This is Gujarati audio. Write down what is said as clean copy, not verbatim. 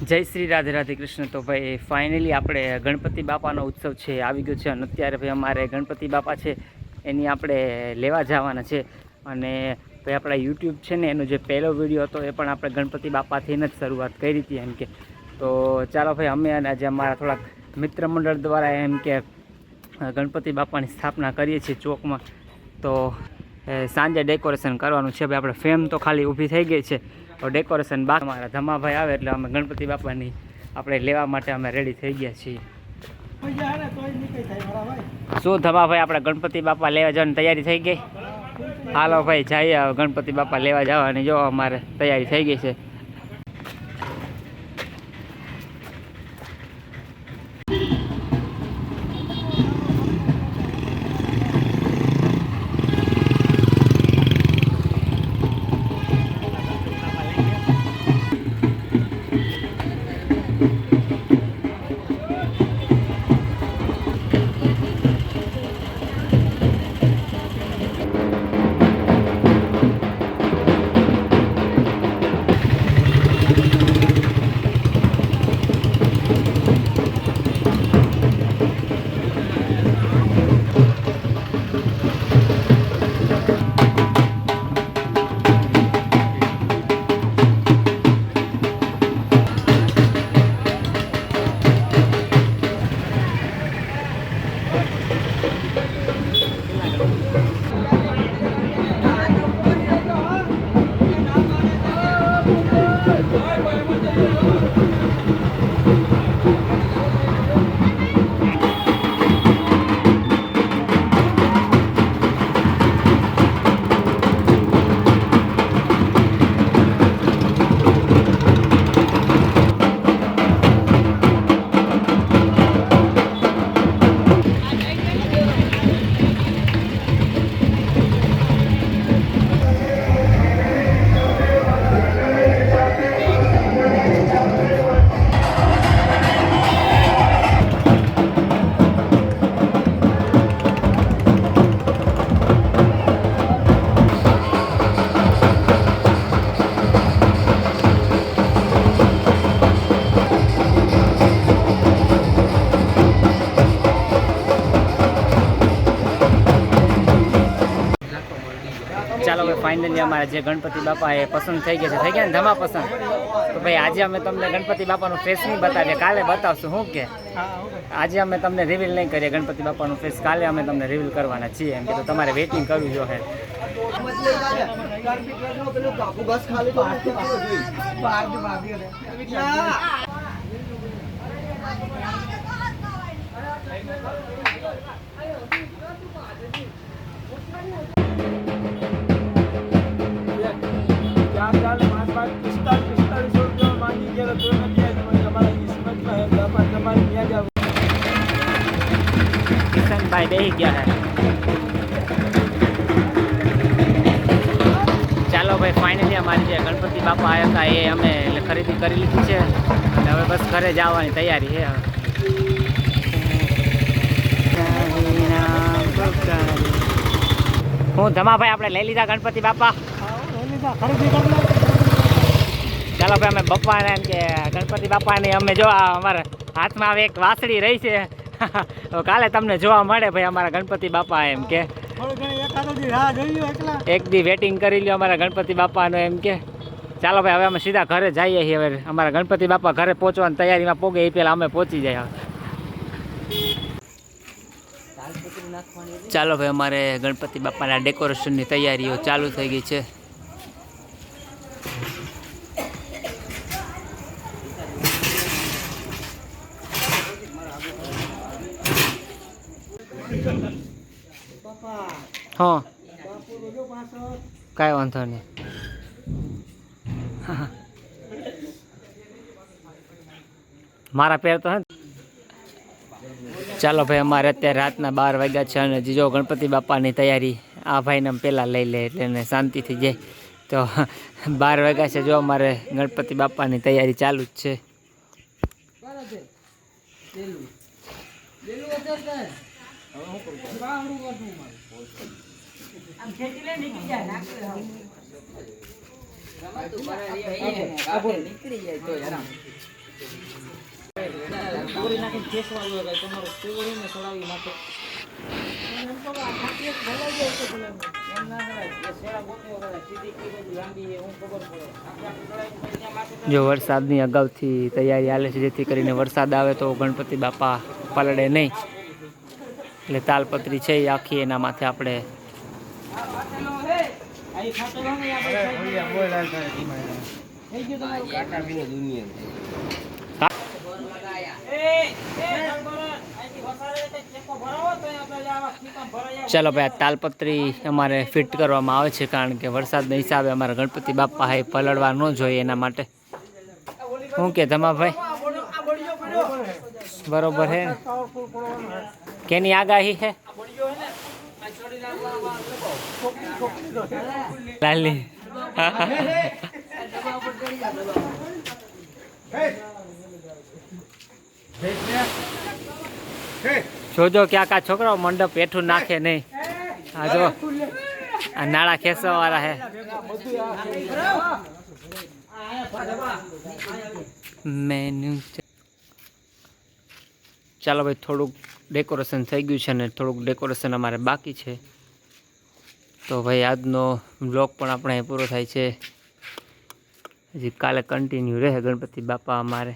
જય શ્રી રાધે રાધે કૃષ્ણ. તો ભાઈ ફાઇનલી આપણે ગણપતિ બાપાનો ઉત્સવ છે આવી ગયો છે અને અત્યારે ભાઈ અમારે ગણપતિ બાપા છે એની આપણે લેવા જવાના છે. અને ભાઈ આપણા યુટ્યુબ છે ને એનો જે પહેલો વિડીયો હતો એ પણ આપણે ગણપતિ બાપાથીને જ શરૂઆત કરી હતી એમ કે. તો ચાલો ભાઈ અમે અને આજે અમારા થોડાક મિત્ર મંડળ દ્વારા એમ કે ગણપતિ બાપાની સ્થાપના કરીએ છીએ ચોકમાં. તો સાંજે ડેકોરેશન કરવાનું છે ભાઈ. આપણે ફેમ તો ખાલી ઊભી થઈ ગઈ છે, ડેકોરેશન બાકી. અમારા ધમાભાઈ આવે એટલે અમે ગણપતિ બાપાની આપણે લેવા માટે અમે રેડી થઈ ગયા છીએ. શું ધમાભાઈ આપણે ગણપતિ બાપા લેવા જવાની તૈયારી થઈ ગઈ? હાલો ભાઈ જઈએ ગણપતિ બાપા લેવા જવાની. જો અમારે તૈયારી થઈ ગઈ છે. ચાલો ભાઈ ફાઇનલી અમારા જે ગણપતિ બાપા એ પસંદ થઈ ગયા છે. થઈ ગયા ને ધમા પસંદ? તો ભાઈ આજે અમે તમને ગણપતિ બાપાનું ફેસ નહીં બતાવીએ, કાલે બતાવશું. શું કે આજે અમે તમને રિવીલ નહીં કરીએ ગણપતિ બાપાનું ફેસ, કાલે અમે તમને રિવીલ કરવાના છીએ એમ કે. તો તમારે વેઇટિંગ કરવું જોઈએ. કિશનભાઈ બેસી ગયા છે. ચાલો ભાઈ ફાઇનલી અમારી જે ગણપતિ બાપા આવ્યા હતા એ અમે ખરીદી કરી લીધી છે અને હવે બસ ઘરે જવાની તૈયારી છે. હું ધમાભાઈ આપણે લઈ લીધા ગણપતિ બાપા? ચાલો ભાઈ અમે બપ્પાને એમ કે ગણપતિ બાપાની અમે જો અમારા હાથમાં હવે એક વાસળી રહી છે. કાલે તમને જોવા મળે ભાઈ અમારા ગણપતિ બાપા એમ કે. એક દી વેટિંગ કરી લ્યો અમારા ગણપતિ બાપાનો એમ કે. ચાલો ભાઈ હવે અમે સીધા ઘરે જઈએ છીએ. હવે અમારા ગણપતિ બાપા ઘરે પહોંચવાની તૈયારીમાં પોગે એ પહેલાં અમે પહોંચી જાય. ચાલો ભાઈ અમારે ગણપતિ બાપાના ડેકોરેશનની તૈયારીઓ ચાલુ થઈ ગઈ છે. હા કાંઈ વાંધો નહીં. મારા પેર તો હે. ચાલો ભાઈ અમારે અત્યારે રાતના 12 વાગ્યા છે અને જો ગણપતિ બાપાની તૈયારી આ ભાઈને પહેલાં લઈ લે એટલે એને શાંતિ થઈ જાય. તો 12 વાગ્યા છે. જો અમારે ગણપતિ બાપાની તૈયારી ચાલુ જ છે. જો વરસાદની અગાઉથી તૈયારી હાલે છે, જેથી કરીને વરસાદ આવે તો ગણપતિ બાપા પલળે નહીં. એટલે તાલપત્રી છે એ આખી એના માથે આપણે ચાલો ભાઈ, આ તાલપત્રી અમારે ફિટ કરવામાં આવે છે, કારણ કે વરસાદના હિસાબે અમારા ગણપતિ બાપા એ પલળવા ન જોઈએ એના માટે. શું કે તમા ભાઈ? બરોબર હે? કેની આગાહી છે? લાલી જોજો ક્યાંક આ છોકરાઓ મંડપ હેઠું નાખે નહીં. આ જો આ નાળા ખેંચવા વાળા હે. મેનુ ચાલો ભાઈ, થોડુંક ડેકોરેશન થઈ ગયું છે ને થોડુંક ડેકોરેશન અમારે બાકી છે. તો ભાઈ આજનો બ્લોગ પણ આપણે પૂરો થાય છે. હજી કાલે કન્ટિન્યુ રહે ગણપતિ બાપા અમારે.